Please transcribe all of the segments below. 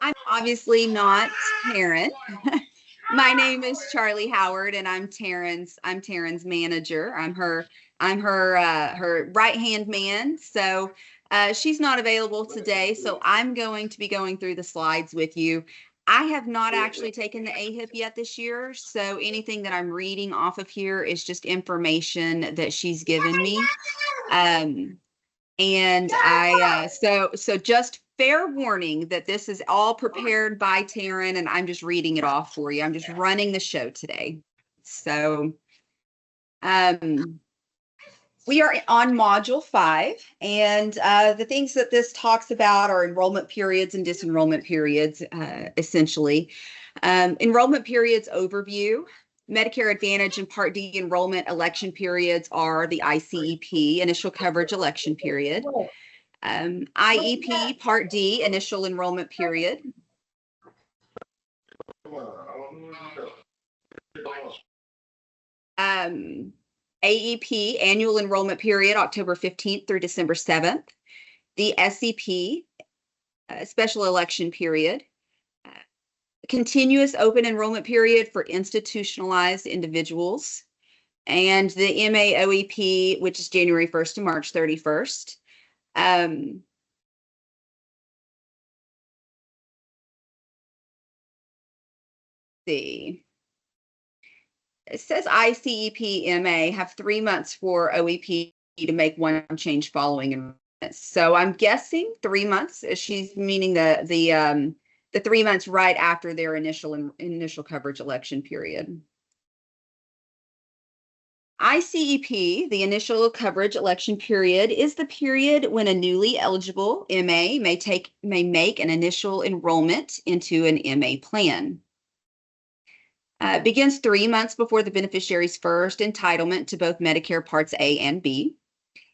I'm obviously not Taryn. My name is Charlie Howard, and I'm Taryn's manager. I'm her right hand man. So she's not available today, so I'm going to be going through the slides with you. I have not actually taken the AHIP yet this year, so anything that I'm reading off of here is just information that she's given me. Um, and so just fair warning that this is all prepared by Taryn and I'm just reading it off for you. I'm just running the show today. So um, we are on module 5, and the things that this talks about are enrollment periods and disenrollment periods, essentially. Enrollment periods overview. Medicare Advantage and Part D enrollment election periods are the ICEP, initial coverage election period. IEP Part D, initial enrollment period. AEP, annual enrollment period, October 15th through December 7th. The SEP, special election period. Continuous open enrollment period for institutionalized individuals. And the MAOEP, which is January 1st to March 31st. See. It says ICEP MA have 3 months for OEP to make one change following enrollment. So I'm guessing 3 months. She's meaning the 3 months right after their initial coverage election period. ICEP, the initial coverage election period, is the period when a newly eligible MA may make an initial enrollment into an MA plan. Begins 3 months before the beneficiary's first entitlement to both Medicare Parts A and B.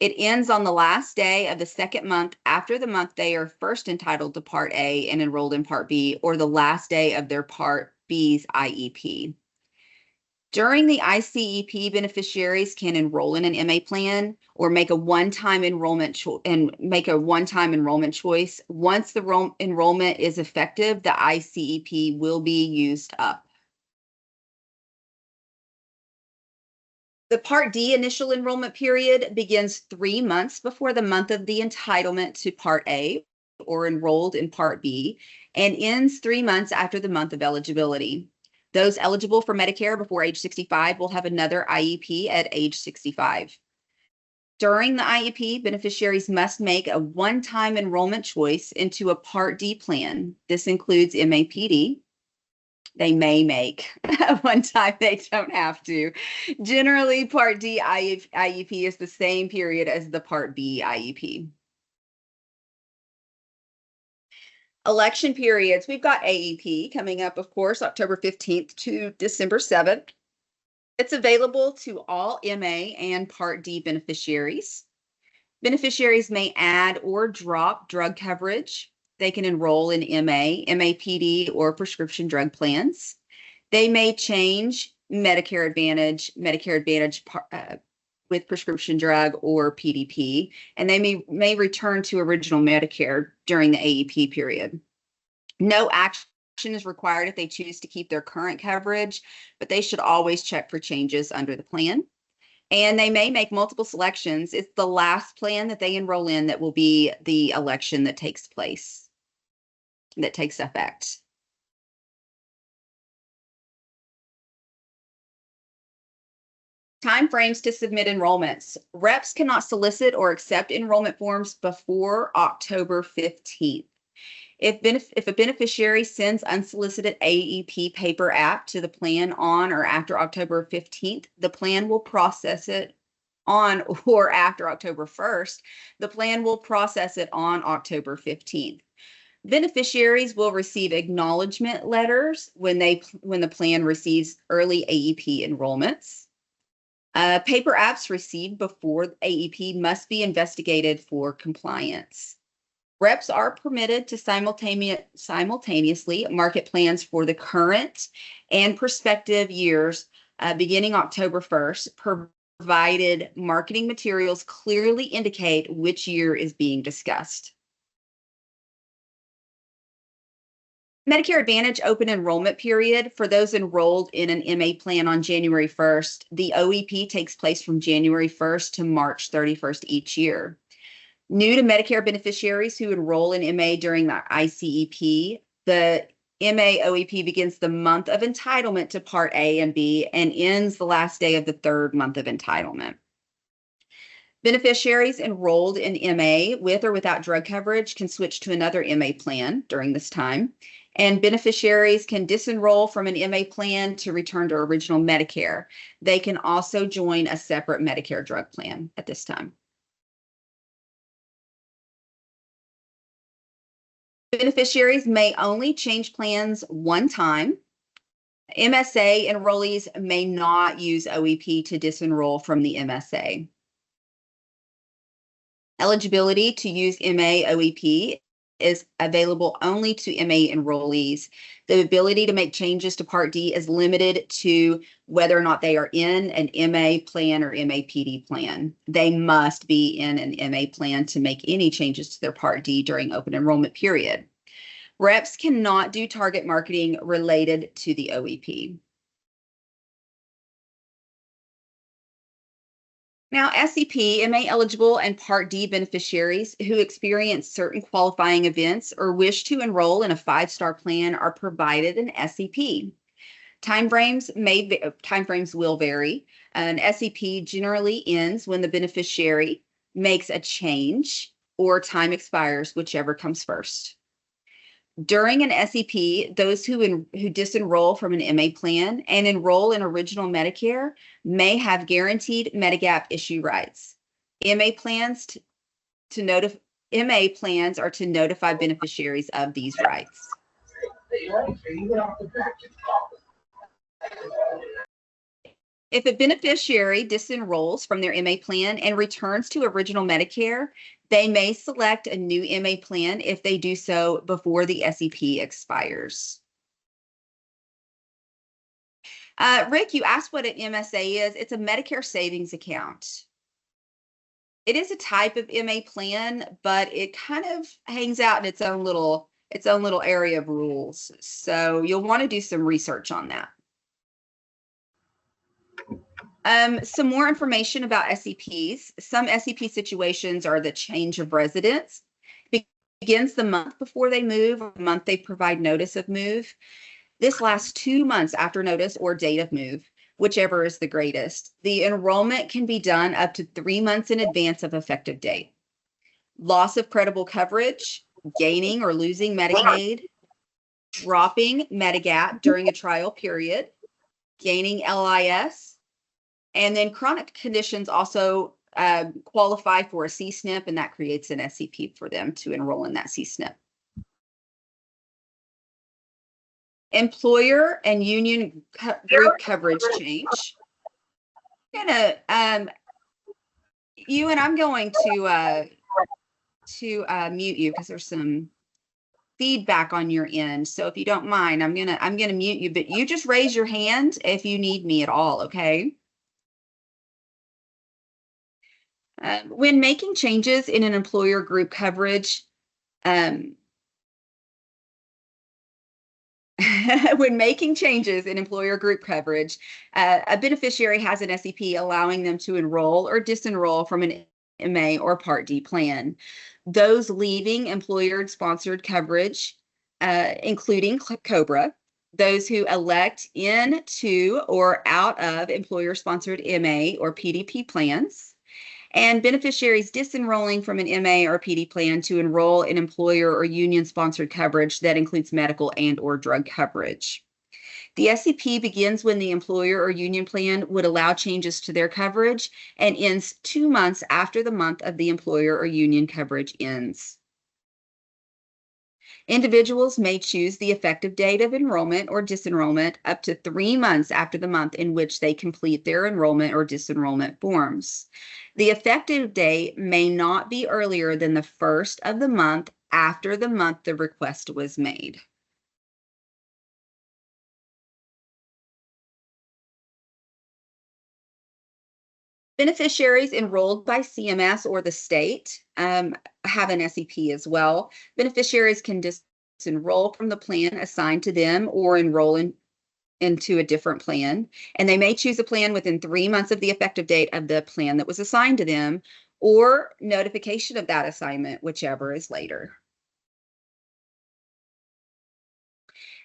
It ends on the last day of the second month after the month they are first entitled to Part A and enrolled in Part B, or the last day of their Part B's IEP. During the ICEP, beneficiaries can enroll in an MA plan or make a one-time enrollment choice. Once the enrollment is effective, the ICEP will be used up. The Part D initial enrollment period begins 3 months before the month of the entitlement to Part A or enrolled in Part B, and ends 3 months after the month of eligibility. Those eligible for Medicare before age 65 will have another IEP at age 65. During the IEP, beneficiaries must make a one-time enrollment choice into a Part D plan. This includes MAPD. They may make one time, they don't have to. Generally, Part D IEP is the same period as the Part B IEP. Election periods, we've got AEP coming up, of course, October 15th to December 7th. It's available to all MA and Part D beneficiaries. Beneficiaries may add or drop drug coverage. They can enroll in MA, MAPD, or prescription drug plans. They may change Medicare Advantage with prescription drug or PDP, and they may return to original Medicare during the AEP period. No action is required if they choose to keep their current coverage, but they should always check for changes under the plan. And they may make multiple selections. It's the last plan that they enroll in that will be the election that takes place, that takes effect. Timeframes to submit enrollments. Reps cannot solicit or accept enrollment forms before October 15th. If a beneficiary sends unsolicited AEP paper app to the plan on or after October 15th, the plan will process it on or after October 1st. The plan will process it on October 15th. Beneficiaries will receive acknowledgement letters when the plan receives early AEP enrollments. Paper apps received before AEP must be investigated for compliance. Reps are permitted to simultaneously market plans for the current and prospective years beginning October 1st, provided marketing materials clearly indicate which year is being discussed. Medicare Advantage open enrollment period for those enrolled in an MA plan on January 1st. The OEP takes place from January 1st to March 31st each year. New to Medicare beneficiaries who enroll in MA during the ICEP, the MA OEP begins the month of entitlement to Part A and B and ends the last day of the third month of entitlement. Beneficiaries enrolled in MA with or without drug coverage can switch to another MA plan during this time. And beneficiaries can disenroll from an MA plan to return to original Medicare. They can also join a separate Medicare drug plan at this time. Beneficiaries may only change plans one time. MSA enrollees may not use OEP to disenroll from the MSA. Eligibility to use MA OEP is available only to MA enrollees. The ability to make changes to Part D is limited to whether or not they are in an MA plan or MAPD plan. They must be in an MA plan to make any changes to their Part D during open enrollment period. Reps cannot do target marketing related to the OEP. Now, SEP, MA eligible and Part D beneficiaries who experience certain qualifying events or wish to enroll in a 5-star plan are provided an SEP. Timeframes will vary. An SEP generally ends when the beneficiary makes a change or time expires, whichever comes first. During an SEP, those who disenroll from an MA plan and enroll in original Medicare may have guaranteed Medigap issue rights. MA plans are to notify beneficiaries of these rights. If a beneficiary disenrolls from their MA plan and returns to original Medicare, they may select a new MA plan if they do so before the SEP expires. Rick, you asked what an MSA is. It's a Medicare savings account. It is a type of MA plan, but it kind of hangs out in its own little area of rules. So you'll want to do some research on that. Some more information about SEPs. Some SEP situations are the change of residence. Begins the month before they move or the month they provide notice of move. This lasts 2 months after notice or date of move, whichever is the greatest. The enrollment can be done up to 3 months in advance of effective date. Loss of credible coverage, gaining or losing Medicaid, dropping Medigap during a trial period, gaining LIS, and then chronic conditions also qualify for a C-SNP, and that creates an SEP for them to enroll in that C-SNP. Employer and union group coverage change. I'm going to mute you because there's some feedback on your end. So if you don't mind, I'm gonna mute you, but you just raise your hand if you need me at all, okay? When making changes in an employer group coverage, when making changes in employer group coverage, a beneficiary has an SEP allowing them to enroll or disenroll from an MA or Part D plan. Those leaving employer-sponsored coverage, including COBRA, those who elect into or out of employer-sponsored MA or PDP plans, and beneficiaries disenrolling from an MA or PD plan to enroll in employer or union-sponsored coverage that includes medical and or drug coverage. The SEP begins when the employer or union plan would allow changes to their coverage and ends 2 months after the month of the employer or union coverage ends. Individuals may choose the effective date of enrollment or disenrollment up to 3 months after the month in which they complete their enrollment or disenrollment forms. The effective date may not be earlier than the first of the month after the month the request was made. Beneficiaries enrolled by CMS or the state have an SEP as well. Beneficiaries can enroll from the plan assigned to them or enroll into a different plan. And they may choose a plan within 3 months of the effective date of the plan that was assigned to them, or notification of that assignment, whichever is later.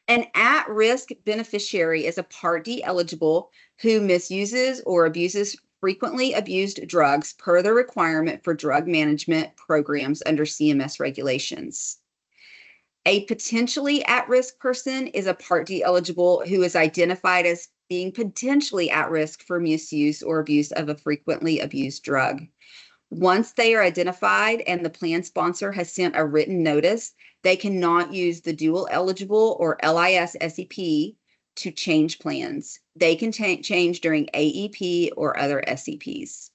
An at-risk beneficiary is a Part D eligible who misuses or abuses frequently abused drugs per the requirement for drug management programs under CMS regulations. A potentially at-risk person is a Part D eligible who is identified as being potentially at risk for misuse or abuse of a frequently abused drug. Once they are identified and the plan sponsor has sent a written notice, they cannot use the dual eligible or LIS SEP to change plans. They can change during AEP or other SEPs.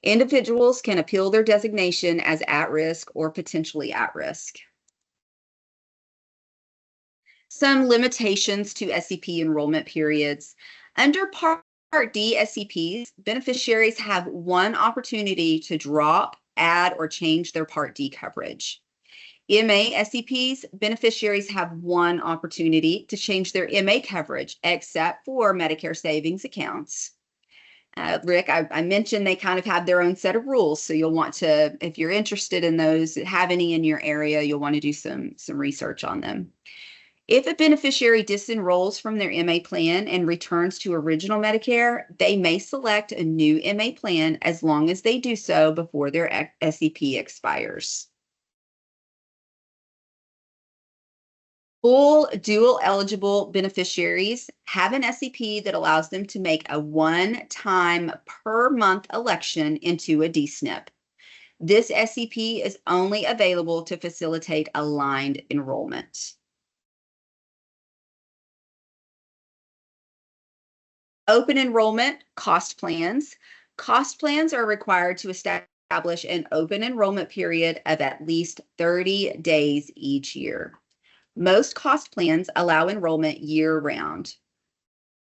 Individuals can appeal their designation as at risk or potentially at risk. Some limitations to SEP enrollment periods. Under Part D SEPs, beneficiaries have one opportunity to drop, add, or change their Part D coverage. MA SEPs, beneficiaries have one opportunity to change their MA coverage, except for Medicare savings accounts. Rick, I mentioned they kind of have their own set of rules, so you'll want to, if you're interested in those, have any in your area, you'll want to do some research on them. If a beneficiary disenrolls from their MA plan and returns to original Medicare, they may select a new MA plan as long as they do so before their SEP expires. Full dual eligible beneficiaries have an SEP that allows them to make a one-time per month election into a DSNP. This SEP is only available to facilitate aligned enrollment. Open enrollment cost plans. Cost plans are required to establish an open enrollment period of at least 30 days each year. Most cost plans allow enrollment year-round.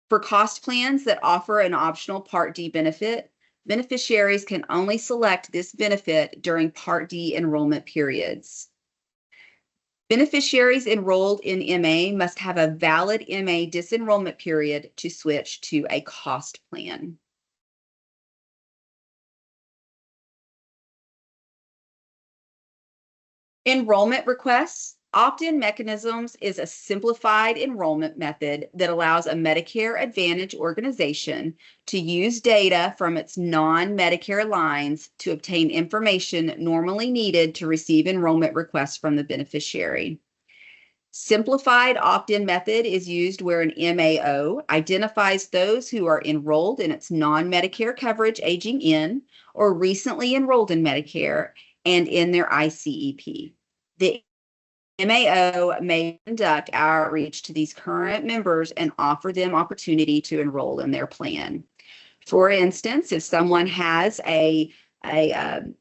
For cost plans that offer an optional Part D benefit, beneficiaries can only select this benefit during Part D enrollment periods. Beneficiaries enrolled in MA must have a valid MA disenrollment period to switch to a cost plan. Enrollment requests. Opt-in mechanisms is a simplified enrollment method that allows a Medicare Advantage organization to use data from its non-Medicare lines to obtain information normally needed to receive enrollment requests from the beneficiary. Simplified opt-in method is used where an MAO identifies those who are enrolled in its non-Medicare coverage aging in or recently enrolled in Medicare and in their ICEP. The MAO may conduct outreach to these current members and offer them opportunity to enroll in their plan. For instance, if someone has a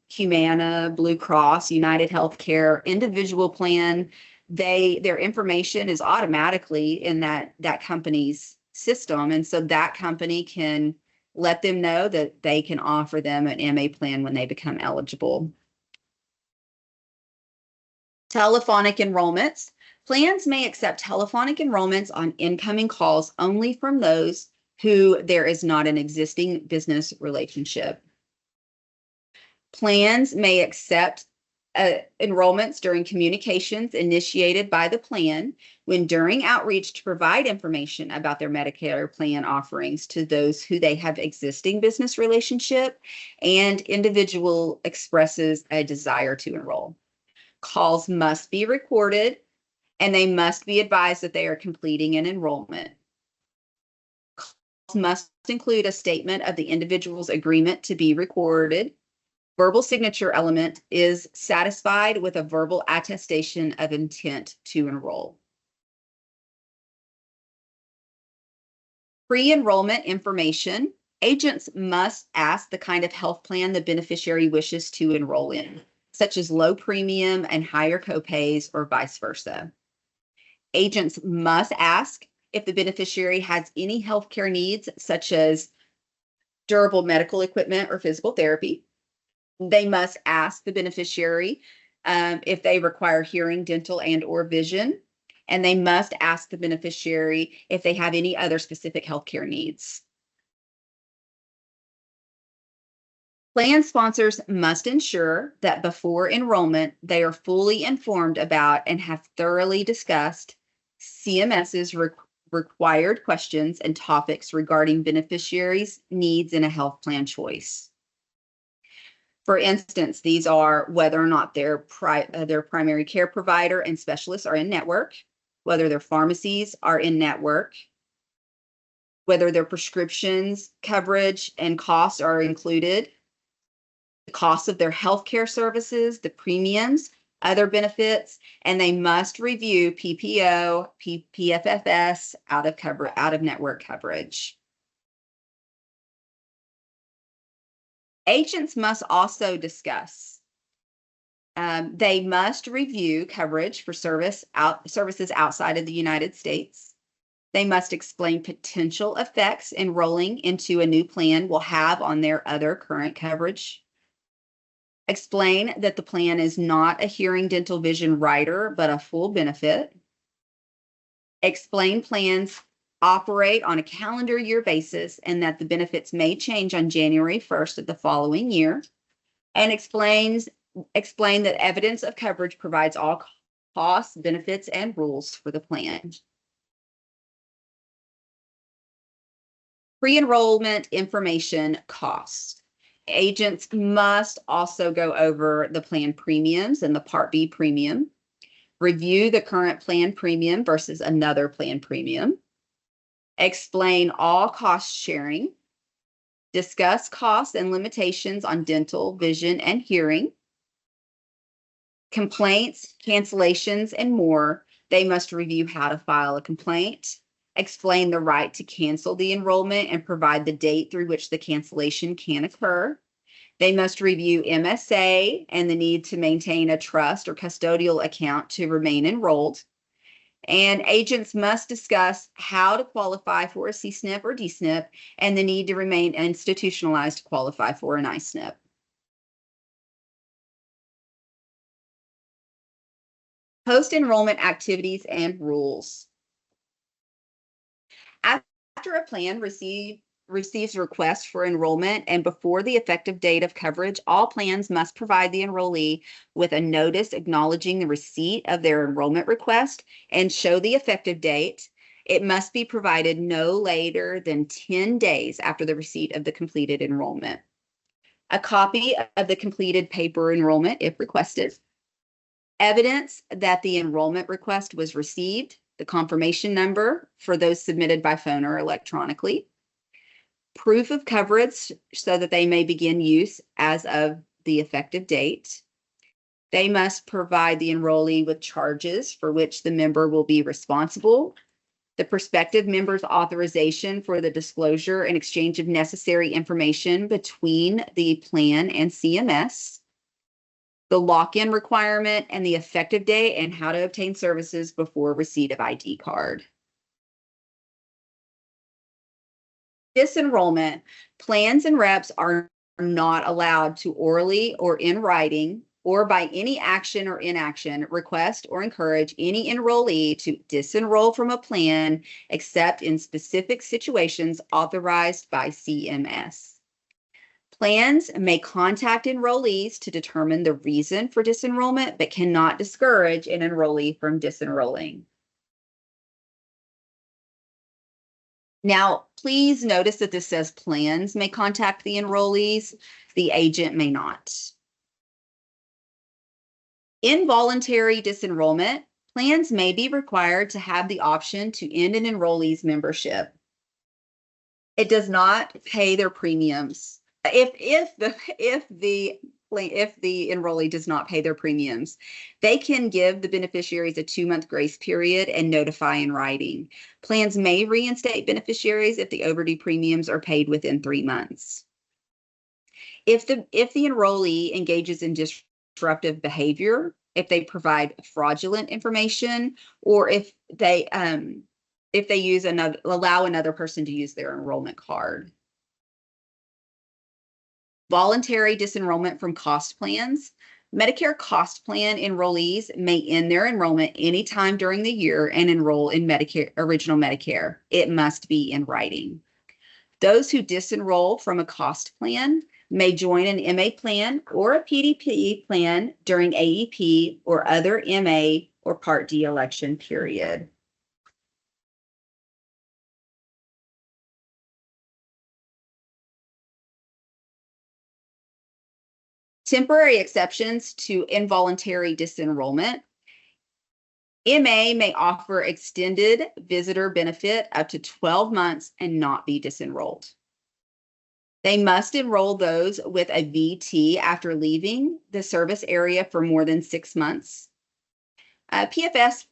Humana, Blue Cross, United Healthcare individual plan, their information is automatically in that company's system, and so that company can let them know that they can offer them an MA plan when they become eligible. Telephonic enrollments. Plans may accept telephonic enrollments on incoming calls only from those who there is not an existing business relationship. Plans may accept enrollments during communications initiated by the plan when during outreach to provide information about their Medicare plan offerings to those who they have existing business relationship and individual expresses a desire to enroll. Calls must be recorded and they must be advised that they are completing an enrollment. Calls must include a statement of the individual's agreement to be recorded. Verbal signature element is satisfied with a verbal attestation of intent to enroll. Pre-enrollment information. Agents must ask the kind of health plan the beneficiary wishes to enroll in, such as low premium and higher copays or vice versa. Agents must ask if the beneficiary has any healthcare needs, such as durable medical equipment or physical therapy. They must ask the beneficiary if they require hearing, dental, and or vision, and they must ask the beneficiary if they have any other specific healthcare needs. Plan sponsors must ensure that before enrollment, they are fully informed about and have thoroughly discussed CMS's required questions and topics regarding beneficiaries' needs in a health plan choice. For instance, these are whether or not their primary care provider and specialists are in network, whether their pharmacies are in network, whether their prescriptions, coverage, and costs are included, the cost of their healthcare services, the premiums, other benefits, and they must review PPO, PFFS out of network coverage. Agents must also discuss. They must review coverage for services outside of the United States. They must explain potential effects enrolling into a new plan will have on their other current coverage. Explain that the plan is not a hearing, dental, vision rider, but a full benefit. Explain plans operate on a calendar year basis and that the benefits may change on January 1st of the following year. And explain that evidence of coverage provides all costs, benefits, and rules for the plan. Pre-enrollment information costs. Agents must also go over the plan premiums and the Part B premium, review the current plan premium versus another plan premium, explain all cost sharing, discuss costs and limitations on dental, vision, and hearing, complaints, cancellations, and more. They must review how to file a complaint, explain the right to cancel the enrollment and provide the date through which the cancellation can occur. They must review MSA and the need to maintain a trust or custodial account to remain enrolled. And agents must discuss how to qualify for a C-SNP or D-SNP and the need to remain institutionalized to qualify for an I-SNP. Post-enrollment activities and rules. After a plan receives requests for enrollment and before the effective date of coverage, all plans must provide the enrollee with a notice acknowledging the receipt of their enrollment request and show the effective date. It must be provided no later than 10 days after the receipt of the completed enrollment. A copy of the completed paper enrollment if requested. Evidence that the enrollment request was received, the confirmation number for those submitted by phone or electronically. Proof of coverage so that they may begin use as of the effective date. They must provide the enrollee with charges for which the member will be responsible. The prospective member's authorization for the disclosure and exchange of necessary information between the plan and CMS. The lock-in requirement and the effective date and how to obtain services before receipt of ID card. Disenrollment. Plans and reps are not allowed to orally or in writing or by any action or inaction request or encourage any enrollee to disenroll from a plan except in specific situations authorized by CMS. Plans may contact enrollees to determine the reason for disenrollment, but cannot discourage an enrollee from disenrolling. Now, please notice that this says plans may contact the enrollees. The agent may not. Involuntary disenrollment. Plans may be required to have the option to end an enrollee's membership. It does not pay their premiums. If the enrollee does not pay their premiums, they can give the beneficiaries a 2-month grace period and notify in writing. Plans may reinstate beneficiaries if the overdue premiums are paid within 3 months. If the enrollee engages in disruptive behavior, if they provide fraudulent information, or if they allow another person to use their enrollment card. Voluntary disenrollment from cost plans. Medicare cost plan enrollees may end their enrollment anytime during the year and enroll in Medicare, original Medicare. It must be in writing. Those who disenroll from a cost plan may join an MA plan or a PDP plan during AEP or other MA or Part D election period. Temporary exceptions to involuntary disenrollment. MA may offer extended visitor benefit up to 12 months and not be disenrolled. They must enroll those with a VT after leaving the service area for more than 6 months. PFFS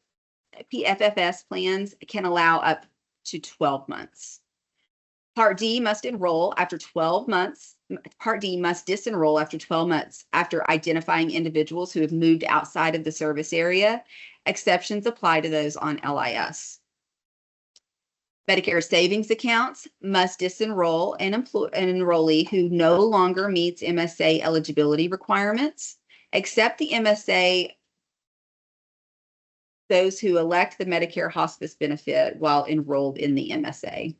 plans can allow up to 12 months. Part D must enroll after 12 months. Part D must disenroll after 12 months after identifying individuals who have moved outside of the service area. Exceptions apply to those on LIS. Medicare savings accounts must disenroll an enrollee who no longer meets MSA eligibility requirements, except the MSA, those who elect the Medicare hospice benefit while enrolled in the MSA.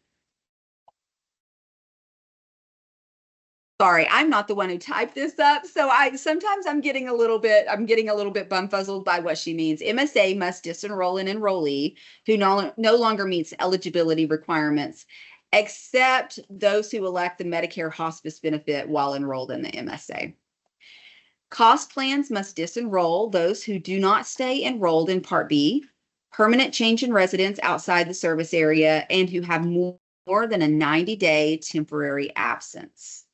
Sorry, I'm not the one who typed this up, so sometimes I'm getting a little bit bumfuzzled by what she means. MSA must disenroll an enrollee who no longer meets eligibility requirements, except those who elect the Medicare hospice benefit while enrolled in the MSA. Cost plans must disenroll those who do not stay enrolled in Part B, permanent change in residence outside the service area, and who have more than a 90-day temporary absence.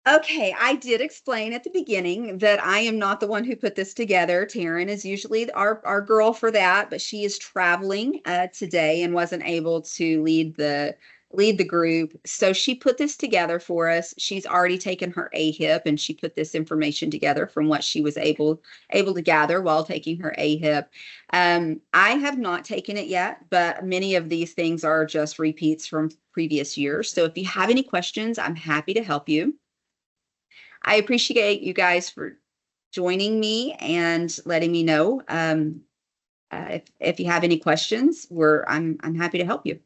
Okay, I did explain at the beginning that I am not the one who put this together. Taryn is usually our girl for that, but she is traveling today and wasn't able to lead the group. So she put this together for us. She's already taken her AHIP and she put this information together from what she was able to gather while taking her AHIP. I have not taken it yet, but many of these things are just repeats from previous years. So if you have any questions, I'm happy to help you. I appreciate you guys for joining me and letting me know. If you have any questions, I'm happy to help you.